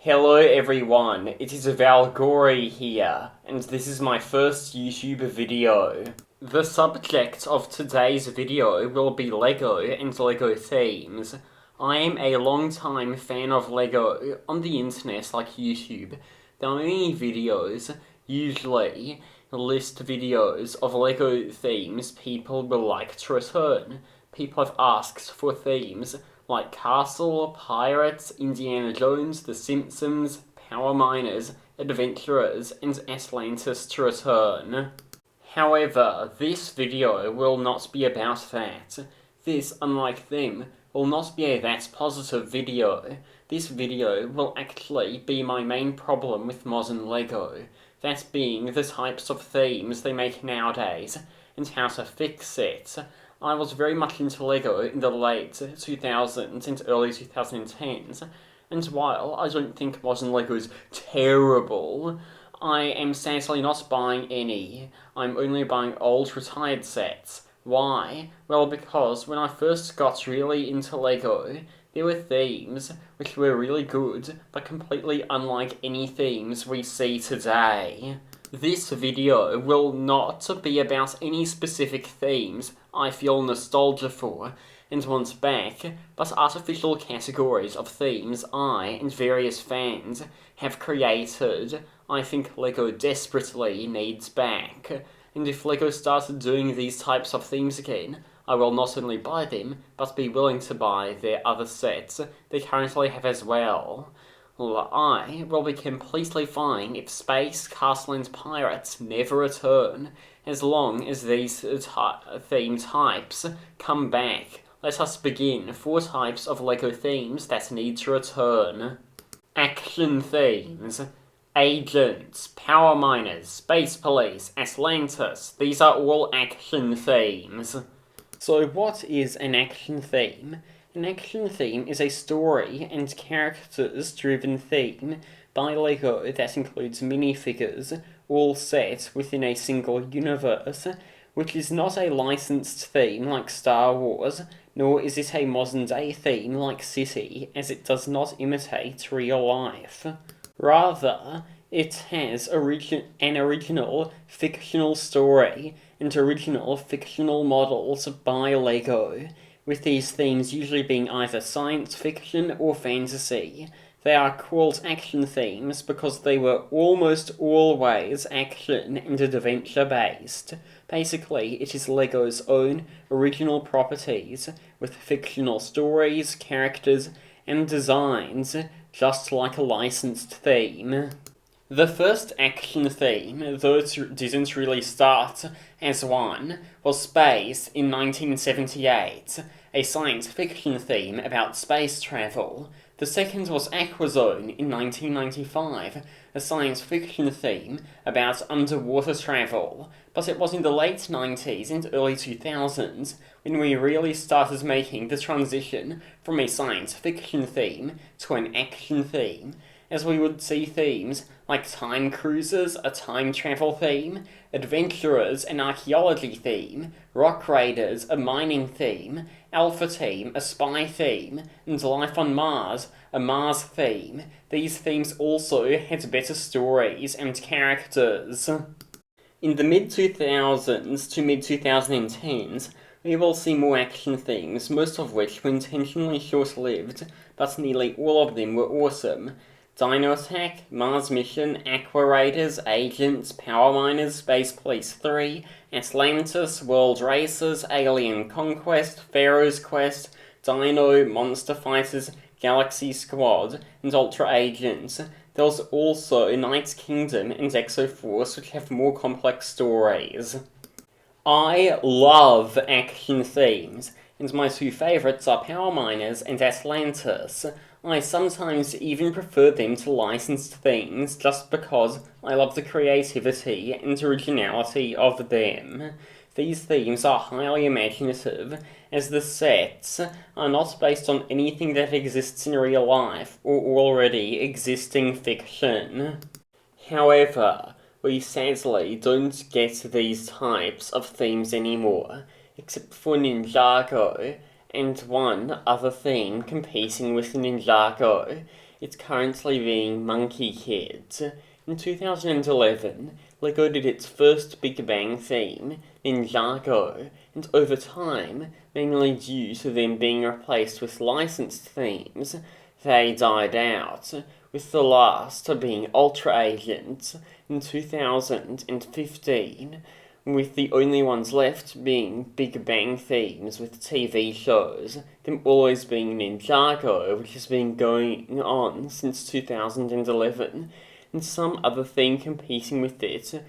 Hello everyone, it is Valgori here, and this is my first YouTube video. The subject of today's video will be LEGO and LEGO themes. I am a long-time fan of LEGO on the internet like YouTube. The only videos usually list videos of LEGO themes people will like to return. People have asked for themes like Castle, Pirates, Indiana Jones, The Simpsons, Power Miners, Adventurers, and Atlantis to return. However, this video will not be about that. This, unlike them, will not be a That's Positive video. This video will actually be my main problem with modern LEGO, that being the types of themes they make nowadays, and how to fix it. I was very much into LEGO in the late 2000s and early 2010s, and while I don't think modern LEGO is terrible, I am sadly not buying any. I'm only buying old retired sets. Why? Well, because when I first got really into LEGO, there were themes which were really good, but completely unlike any themes we see today. This video will not be about any specific themes I feel nostalgia for and want back, but artificial categories of themes I and various fans have created I think LEGO desperately needs back. And if LEGO started doing these types of themes again, I will not only buy them, but be willing to buy their other sets they currently have as well. I will be completely fine if Space, Castle, and Pirates never return, as long as these theme types come back. Let us begin 4 types of LEGO themes that need to return. Action themes. Agents, Power Miners, Space Police, Atlantis. These are all action themes. So what is an action theme? An action theme is a story and characters-driven theme by LEGO that includes minifigures, all set within a single universe, which is not a licensed theme like Star Wars, nor is it a modern-day theme like City, as it does not imitate real life. Rather, it has an original fictional story and original fictional models by LEGO, with these themes usually being either science fiction or fantasy. They are called action themes because they were almost always action and adventure based. Basically, it is LEGO's own original properties, with fictional stories, characters, and designs, just like a licensed theme. The first action theme, though it didn't really start as one, was Space in 1978, a science fiction theme about space travel. The second was Aquazone in 1995, a science fiction theme about underwater travel. But it was in the late 90s and early 2000s when we really started making the transition from a science fiction theme to an action theme, as we would see themes like Time Cruisers, a time travel theme, Adventurers, an archaeology theme, Rock Raiders, a mining theme, Alpha Team, a spy theme, and Life on Mars, a Mars theme. These themes also had better stories and characters. In the mid-2000s to mid-2010s, we will see more action themes, most of which were intentionally short-lived, but nearly all of them were awesome. Dino Attack, Mars Mission, Aqua Raiders, Agents, Power Miners, Space Police 3, Atlantis, World Racers, Alien Conquest, Pharaoh's Quest, Dino, Monster Fighters, Galaxy Squad, and Ultra Agents. There's also Knight's Kingdom and Exoforce, which have more complex stories. I love action themes, and my 2 favourites are Power Miners and Atlantis. I sometimes even prefer them to licensed themes just because I love the creativity and originality of them. These themes are highly imaginative, as the sets are not based on anything that exists in real life or already existing fiction. However, we sadly don't get these types of themes anymore, except for Ninjago, and one other theme competing with Ninjago, It's currently being Monkey Kids. In 2011, LEGO did its first Big Bang theme, Ninjago, and over time, mainly due to them being replaced with licensed themes, they died out, with the last being Ultra Agent in 2015, with the only ones left being Big Bang themes with TV shows, them always being Ninjago, which has been going on since 2011, and some other theme competing with it,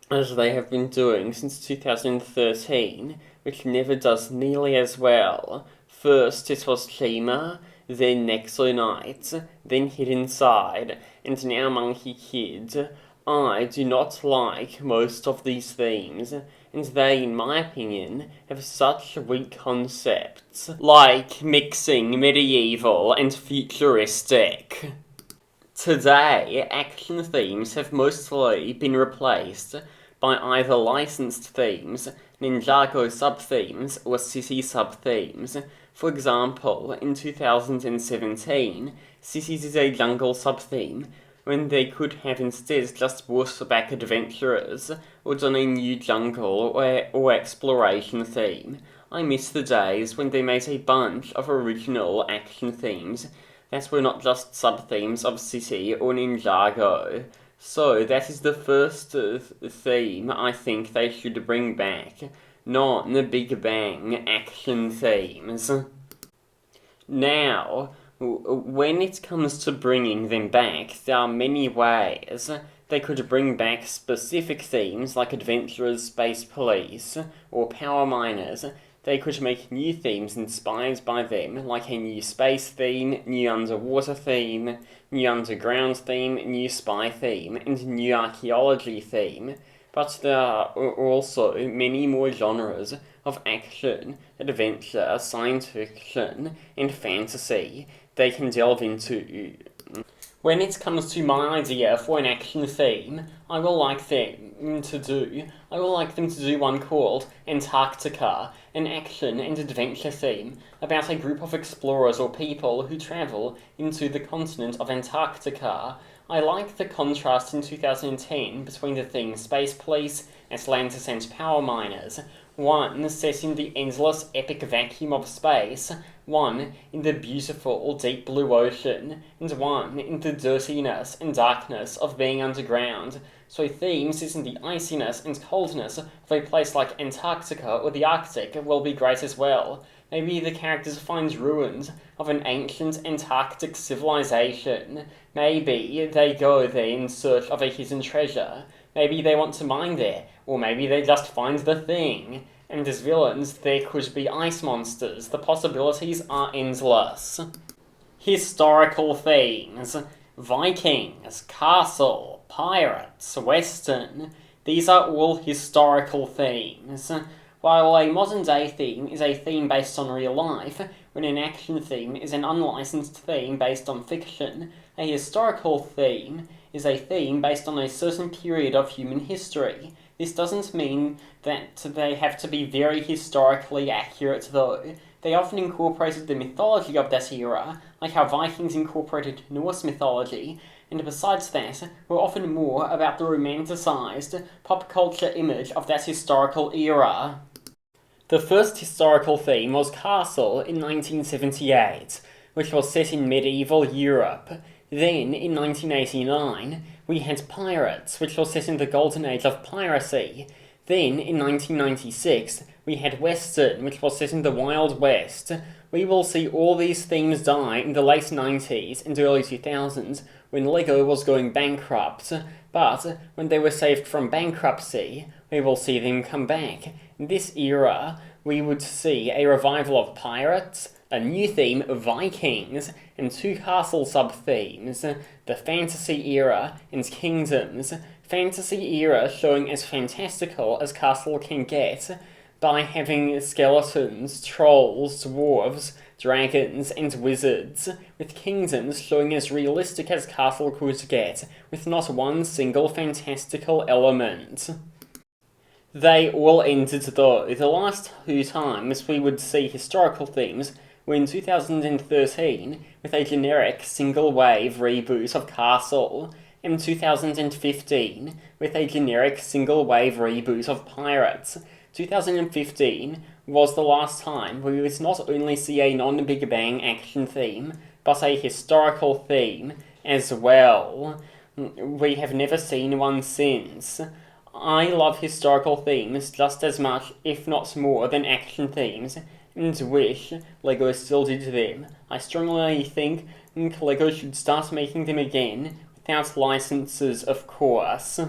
as they have been doing since 2013, which never does nearly as well. First it was Shima, then Nexo Knight, then Hidden Side, and now Monkey Kid. I do not like most of these themes, and they, in my opinion, have such weak concepts, like mixing medieval and futuristic. Today, action themes have mostly been replaced by either licensed themes, Ninjago sub-themes, or City sub-themes. For example, in 2017, Cities is a jungle sub-theme, when they could have instead just brought back adventurers, or done a new jungle or exploration theme. I miss the days when they made a bunch of original action themes that were not just sub-themes of City or Ninjago. So that is the first theme I think they should bring back, not the Big Bang action themes. Now, when it comes to bringing them back, there are many ways. They could bring back specific themes like Adventurers, Space Police, or Power Miners. They could make new themes inspired by them, like a new space theme, new underwater theme, new underground theme, new spy theme, and new archaeology theme. But there are also many more genres of action, adventure, science fiction, and fantasy they can delve into. When it comes to my idea for an action theme, I will like them to do one called Antarctica, an action and adventure theme about a group of explorers or people who travel into the continent of Antarctica. I like the contrast in 2010 between the themes Space Police, Atlantis, and Power Miners. One set in the endless epic vacuum of space, one in the beautiful deep blue ocean, and one in the dirtiness and darkness of being underground. So themes set in the iciness and coldness of a place like Antarctica or the Arctic will be great as well. Maybe the characters find ruins of an ancient Antarctic civilization. Maybe they go there in search of a hidden treasure. Maybe they want to mine there, or maybe they just find the thing. And as villains, there could be ice monsters. The possibilities are endless. Historical themes. Vikings, castle, pirates, western. These are all historical themes. While a modern-day theme is a theme based on real life, when an action theme is an unlicensed theme based on fiction, a historical theme is a theme based on a certain period of human history. This doesn't mean that they have to be very historically accurate, though. They often incorporated the mythology of that era, like how Vikings incorporated Norse mythology, and besides that, were often more about the romanticized pop culture image of that historical era. The first historical theme was Castle in 1978, which was set in medieval Europe. Then, in 1989, we had Pirates, which was set in the golden age of piracy. Then, in 1996, we had Western, which was set in the Wild West. We will see all these themes die in the late 90s and early 2000s, when LEGO was going bankrupt. But, when they were saved from bankruptcy, we will see them come back. In this era, we would see a revival of Pirates, a new theme, Vikings, and two castle sub-themes, the Fantasy Era and Kingdoms. Fantasy Era showing as fantastical as Castle can get, by having skeletons, trolls, dwarves, dragons, and wizards, with Kingdoms showing as realistic as Castle could get, with not one single fantastical element. They all ended though. The last two times we would see historical themes or in 2013 with a generic single-wave reboot of Castle, and 2015 with a generic single-wave reboot of Pirates. 2015 was the last time we would not only see a non-Big Bang action theme, but a historical theme as well. We have never seen one since. I love historical themes just as much, if not more, than action themes, and wish LEGO still did them. I strongly think LEGO should start making them again, without licenses, of course.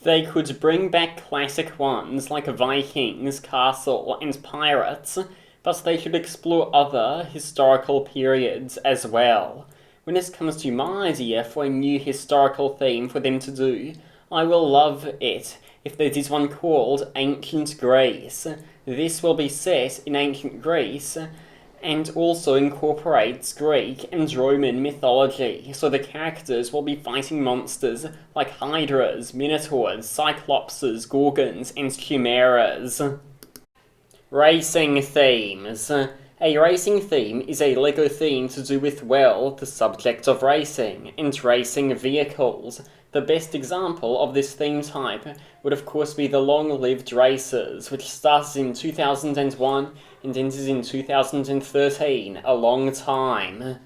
They could bring back classic ones like Vikings, Castle, and Pirates, but they should explore other historical periods as well. When it comes to my idea for a new historical theme for them to do, I will love it if there is one called Ancient Greece. This will be set in ancient Greece, and also incorporates Greek and Roman mythology, so the characters will be fighting monsters like hydras, minotaurs, cyclopses, gorgons, and chimeras. Racing themes. A racing theme is a LEGO theme to do with, well, the subject of racing, and racing vehicles. The best example of this theme type would of course be the Long-Lived Racers, which started in 2001 and ended in 2013, a long time.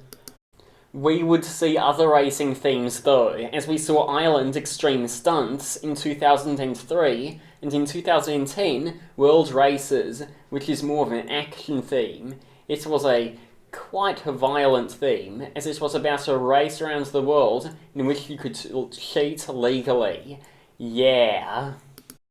We would see other racing themes though, as we saw Island Extreme Stunts in 2003, and in 2010, World Races, which is more of an action theme. It was quite a violent theme, as it was about a race around the world in which you could cheat legally. Yeah.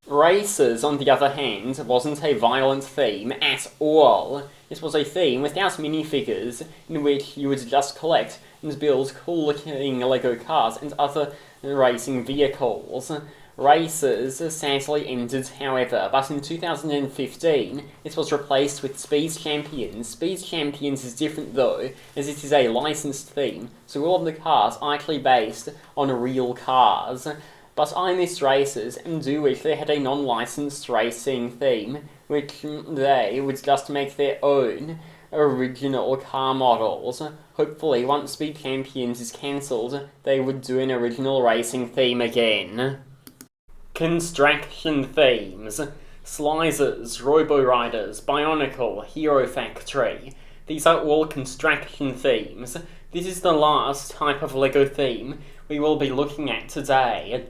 Races, on the other hand, wasn't a violent theme at all. It was a theme without minifigures, in which you would just collect and build cool-looking LEGO cars and other racing vehicles. Races sadly ended, however, but in 2015 it was replaced with Speed Champions. Speed Champions is different though, as it is a licensed theme, so all of the cars are actually based on real cars. But I miss races and do wish they had a non-licensed racing theme, which they would just make their own original car models. Hopefully, once Speed Champions is cancelled, they would do an original racing theme again. Construction themes. Slizers, Robo-Riders, Bionicle, Hero Factory. These are all construction themes. This is the last type of LEGO theme we will be looking at today.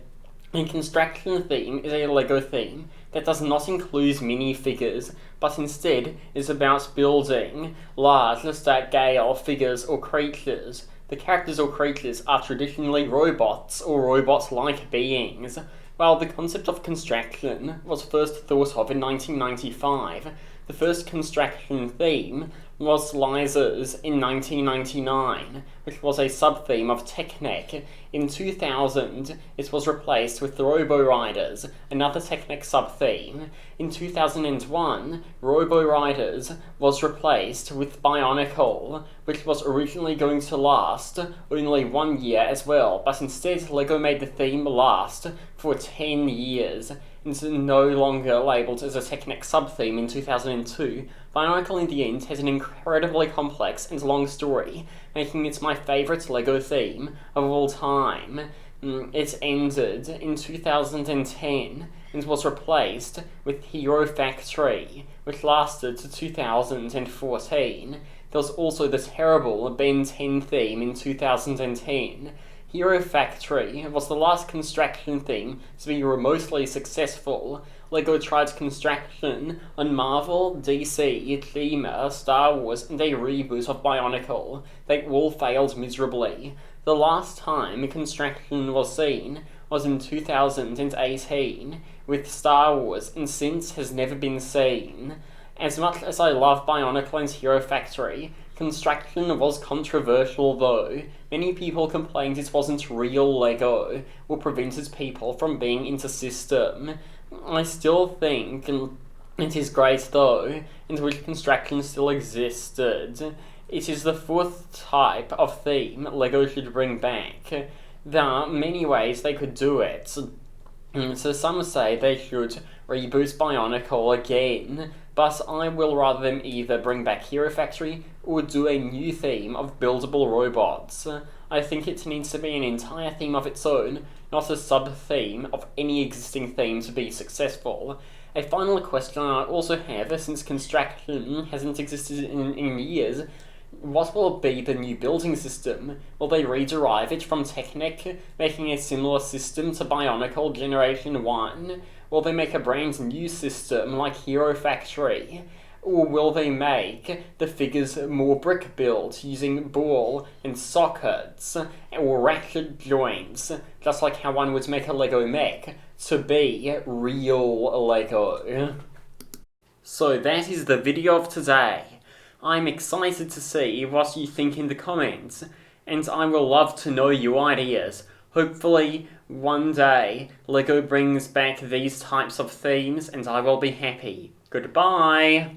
A construction theme is a LEGO theme that does not include minifigures, but instead is about building large-scale figures or creatures. The characters or creatures are traditionally robots or robot-like beings. While the concept of construction was first thought of in 1995, the first construction theme was Slizers in 1999, which was a sub-theme of Technec. In 2000, it was replaced with the Robo-Riders, another Technec sub-theme. In 2001, Robo-Riders was replaced with Bionicle, which was originally going to last only 1 year as well, but instead LEGO made the theme last for 10 years. It's no longer labelled as a Technec sub-theme in 2002. Bionicle in the end has an incredibly complex and long story, making it my favourite LEGO theme of all time. It ended in 2010 and was replaced with Hero Factory, which lasted to 2014. There was also the terrible Ben 10 theme in 2010. Hero Factory was the last construction theme to be remotely successful. LEGO tried construction on Marvel, DC, Gema, Star Wars, and a reboot of Bionicle. They all failed miserably. The last time construction was seen was in 2018 with Star Wars, and since has never been seen. As much as I love Bionicle and Hero Factory, construction was controversial though. Many people complained it wasn't real LEGO, or prevented people from being into system. I still think it is great though, and wish construction still existed. It is the fourth type of theme LEGO should bring back. There are many ways they could do it. So some say they should reboot Bionicle again. but I will rather them either bring back Hero Factory or do a new theme of buildable robots. I think it needs to be an entire theme of its own, not a sub-theme of any existing theme to be successful. A final question I also have, since construction hasn't existed in years, what will be the new building system? Will they rederive it from Technic, making a similar system to Bionicle Generation 1? Will they make a brand new system like Hero Factory? Or will they make the figures more brick built using ball and sockets or ratchet joints, just like how one would make a Lego mech, to be real Lego? So that is the video of today. I'm excited to see what you think in the comments, and I will love to know your ideas. Hopefully, one day, LEGO brings back these types of themes and I will be happy. Goodbye!